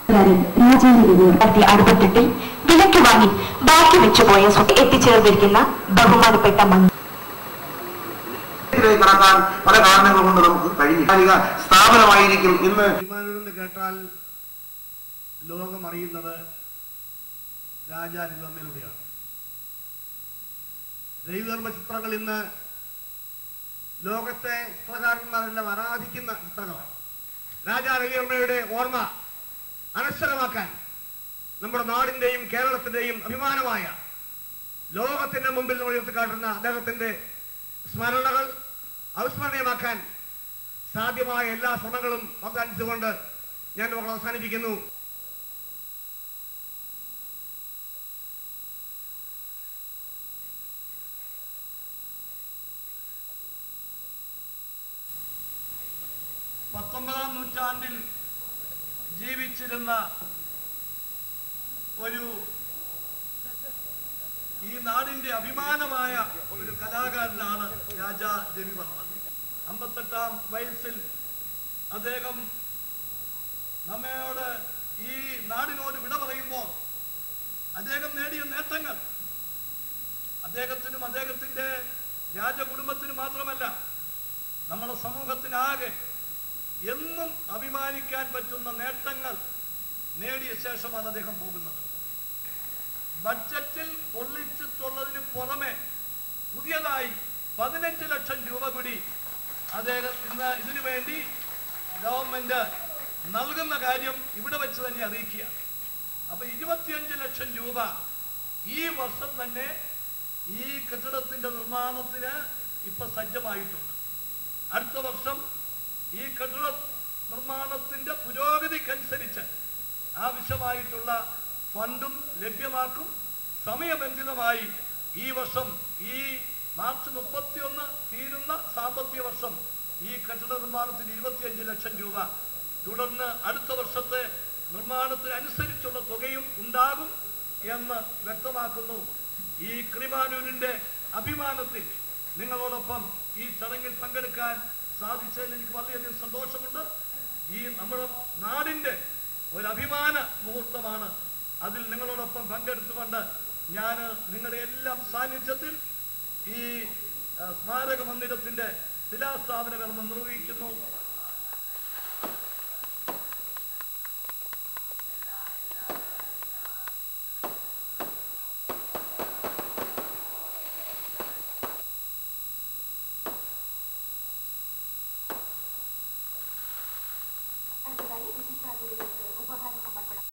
1968 വിലയ്ക്ക് വാങ്ങി ബാക്കി വെച്ചുപോയ എത്തിച്ചേർന്നിരിക്കുന്ന ബഹുമാനപ്പെട്ട കടക്കാൻ പല കാരണങ്ങൾ കൊണ്ട് നമുക്ക് കഴിഞ്ഞില്ല. സ്ഥാപനമായിരിക്കും ഇന്ന് കേട്ടാൽ ലോകം അറിയുന്നത് രാജാ രവിവർമ്മയിലൂടെയാണ്. രവിവർമ്മ ചിത്രങ്ങൾ ഇന്ന് ലോകത്തെ ചിത്രകാരന്മാരെല്ലാം ആരാധിക്കുന്ന ചിത്രങ്ങളാണ്. രാജാ രവിവർമ്മയുടെ ഓർമ്മ അനശ്വരമാക്കാൻ നമ്മുടെ നാടിന്റെയും കേരളത്തിന്റെയും അഭിമാനമായ ലോകത്തിന്റെ മുമ്പിൽ നമ്മൾ ഉയർത്തിക്കാട്ടുന്ന അദ്ദേഹത്തിന്റെ സ്മരണകൾ അവിസ്മരണീയമാക്കാൻ സാധ്യമായ എല്ലാ ശ്രമങ്ങളും അവസാനിച്ചുകൊണ്ട് ഞാൻ അവസാനിപ്പിക്കുന്നു. പത്തൊമ്പതാം നൂറ്റാണ്ടിൽ ജീവിച്ചിരുന്ന ഒരു ഈ നാടിന്റെ അഭിമാനമായ ഒരു കലാകാരനാണ് രാജാ രവിവർമ്മ. 58-ാം വയസ്സിൽ അദ്ദേഹം നമ്മയോട് ഈ നാടിനോട് വിട പറയുമ്പോൾ അദ്ദേഹം നേടിയ നേട്ടങ്ങൾ അദ്ദേഹത്തിനും അദ്ദേഹത്തിന്റെ രാജകുടുംബത്തിനും മാത്രമല്ല നമ്മുടെ സമൂഹത്തിനാകെ എന്നും അഭിമാനിക്കാൻ പറ്റുന്ന നേട്ടങ്ങൾ നേടിയ ശേഷമാണ് അദ്ദേഹം പോകുന്നത്. ബഡ്ജറ്റിൽ പൊള്ളിച്ചിട്ടുള്ളതിന് പുറമെ പുതിയതായി 15 ലക്ഷം രൂപ കൂടി അദ്ദേഹം ഇന്ന് ഇതിനു വേണ്ടി ഗവൺമെന്റ് നൽകുന്ന കാര്യം ഇവിടെ വെച്ച് തന്നെ അറിയിക്കുകയാണ്. അപ്പൊ 25 ലക്ഷം രൂപ ഈ വർഷം തന്നെ ഈ കെട്ടിടത്തിന്റെ നിർമ്മാണത്തിന് ഇപ്പൊ സജ്ജമായിട്ടുണ്ട്. അടുത്ത വർഷം ഈ കെട്ടിട നിർമ്മാണത്തിന്റെ പുരോഗതിക്കനുസരിച്ച് ആവശ്യമായിട്ടുള്ള ഫണ്ടും ലഭ്യമാക്കും. സമയബന്ധിതമായി ഈ വർഷം ഈ മാർച്ച് 31 തീരുന്ന സാമ്പത്തിക വർഷം ഈ കെട്ടിട നിർമ്മാണത്തിന് 25 ലക്ഷം രൂപ, തുടർന്ന് അടുത്ത വർഷത്തെ നിർമ്മാണത്തിനനുസരിച്ചുള്ള തുകയും ഉണ്ടാകും എന്ന് വ്യക്തമാക്കുന്നു. ഈ കിളിമാനൂരിന്റെ അഭിമാനത്തിൽ നിങ്ങളോടൊപ്പം ഈ ചടങ്ങിൽ പങ്കെടുക്കാൻ സാധിച്ചതിൽ എനിക്ക് വളരെയധികം സന്തോഷമുണ്ട്. ഈ നമ്മുടെ നാടിന്റെ ഒരു അഭിമാന മുഹൂർത്തമാണ്. അതിൽ നിങ്ങളോടൊപ്പം പങ്കെടുത്തുകൊണ്ട് ഞാൻ നിങ്ങളുടെ എല്ലാം സാന്നിധ്യത്തിൽ ഈ സ്മാരക മന്ദിരത്തിന്റെ ശിലാസ്ഥാപന കർമ്മം നിർവഹിക്കുന്നു.